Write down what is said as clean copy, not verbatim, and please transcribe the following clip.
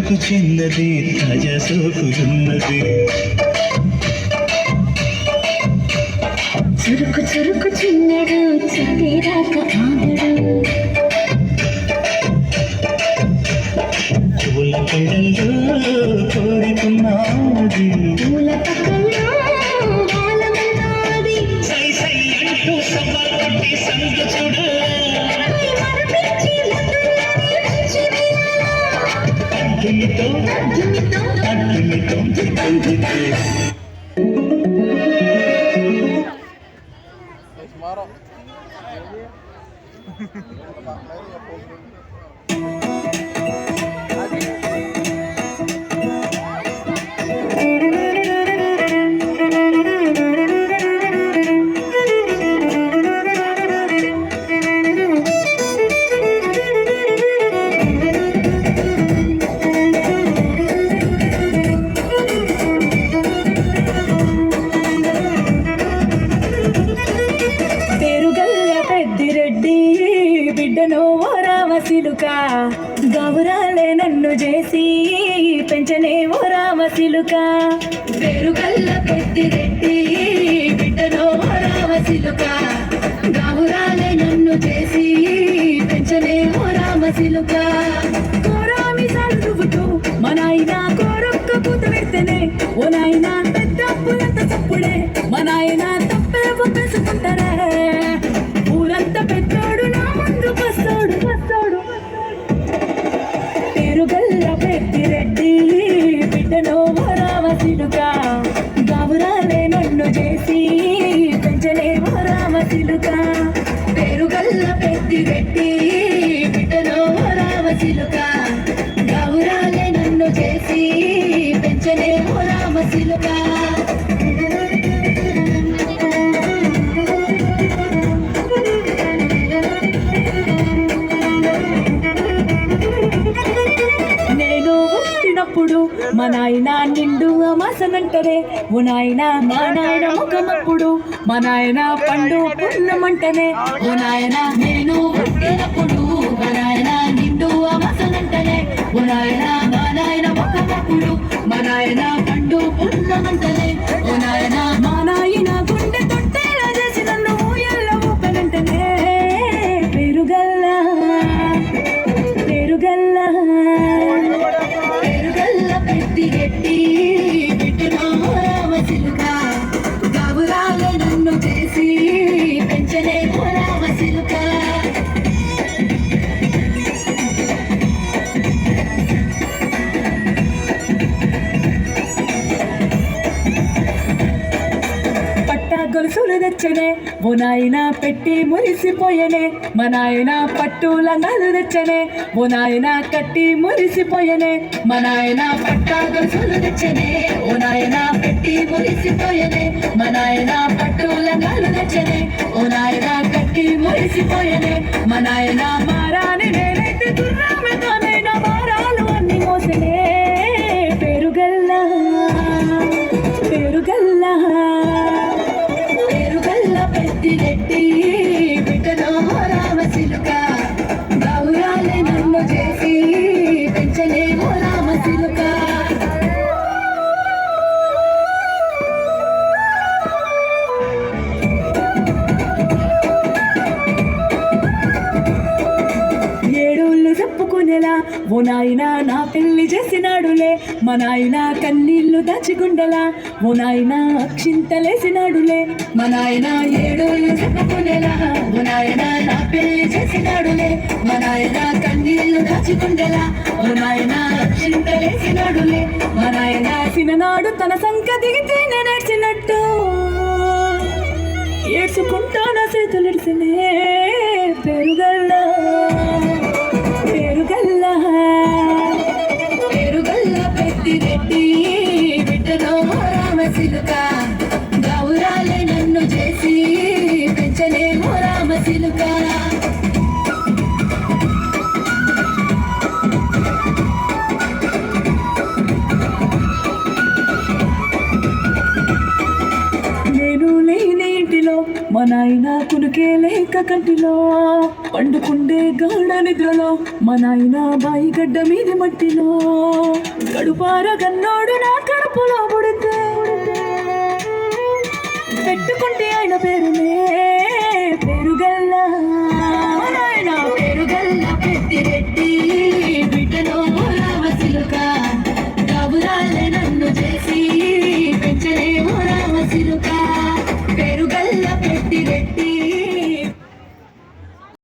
చురుకు చిన్నది తాజా సోకున్నది చురుకు చురుకు చిన్నడు చదిరాక ఆగడు పూల పెడల్లో కోరుకున్నది పూల పక్కల్లో వాలమన్నది సై సై అంటూ సవాల్ కొట్టి సందు చూడ అగ్గిమితో బిడ్డను ఓ రామసిలుక గౌరాలే నన్ను చేసి పెంచనే ఓ రామసిలుక పేరుగల్ల పెద్దిరెడ్డి బిడ్డను ఓ రామసిలుక గౌరాలే నన్ను చేసి పెంచనే ఓ రామసిలుక కోరామి సందువుతూ మా నాయన కోరొక్క పూత పెడితేనే ఓ నాయన పెద్ద పులంత చప్పుడే మా నాయన తప్పే ఒప్పేసుకుంటారే ఊరంతా పెద్దోడు నా ముందు వస్తాడు వస్తాడు పేరుగల్ల పెద్దిరెడ్డి బిడ్డను ఓ రామసిలుక గౌరాలే నన్ను చేసి పెంచలే ఓ రామసిలుక పేరుగల్ల పెద్దిరెడ్డి బిడ్డను ఓ రామసిలుక గౌరాలే నన్ను చేసి పెంచలే ఓ రామసిలుక మా నాయన నిండు అమాసనంటరే ఓ నాయన మా నాయన ముఖమప్పుడు మా నాయన పండు పున్నమంటనే ఓ నాయన నేను పుట్టినప్పుడు మా నాయన నిండు అమాసనంటనే ఓ నాయన మా నాయన ముఖమప్పుడు మా నాయన పండు పున్నమంటనే ఓ నాయన మా నాయన గుండె తొట్టేలా చేసి నన్ను ఊయల్ల ఊపనంటనే పేరుగల్ల పేరుగల్ల పెద్దిరెడ్డి బిడ్డను రామసిలుక గౌరాలే నన్ను చేసి పెంచలే రామసిలుక గొలుసులు తెచ్చనే ఓ నాయన పెట్టి మురిసిపోయనే మా నాయన పట్టు లంగాలు తెచ్చనే ఓ నాయన కట్టి మురిసిపోయనే మా నాయన పట్ట గొలుసులు తెచ్చనే ఓ నాయన పెట్టి మురిసిపోయనే మా నాయన పట్టు లంగాలు తెచ్చనే ఓ నాయన కట్టి మురిసిపోయనే మా నాయన మారాని నేనైతే గుర్రామెతోనైనా మారాలు అన్ని మోసనే పేరుగల్ల పేరుగల్ల పెద్దిరెడ్డి బిడ్డను రామసిలుక గౌరాలే నన్ను చేసి పెంచలే రామసిలుక ఏడోళ్ళు చెప్పుకునేలా ఓ నాయన నా పెళ్లి చేసినాడులే మా నాయన కన్నీళ్లు దాచిగుండలా ఓ నాయన అక్షింతలేసినాడులే మా నాయన ఏడోళ్ళు చెప్పుకునేలా ఓ నాయన నా పెళ్లి చేసినాడులే మా నాయన కన్నీళ్లు దాచిగుండలా ఓ నాయన అక్షింతలేసినాడులే మా నాయన సిననాడు తన సంక దిగితే నేనేడ్చినట్టు ఏడ్చుకుంటా నా చేతులు ఎడిసినే పేరుగల్ల పేరుగల్ల పేరుగల్ల పెద్దిరెడ్డి బిడ్డను రామసిలుక గౌరాలే నన్ను చేసి పెంచలే రామసిలుక మా నాయన కునుకే లేక కంటిలో పండుకుండే గాఢ నిద్రలో మా నాయన బాయి గడ్డ మీది మట్టిలో కడుపార గన్నోడు నా కడుపులో పుడితే పెట్టుకుంటే ఆయన పేరునే పేరుగల్లా మా నాయన పేరుగల్లా పెద్దిరెడ్డి బిడ్డలో రామసిలుక కాబురాలే నన్ను చేసి పెంచలే రామసిలుక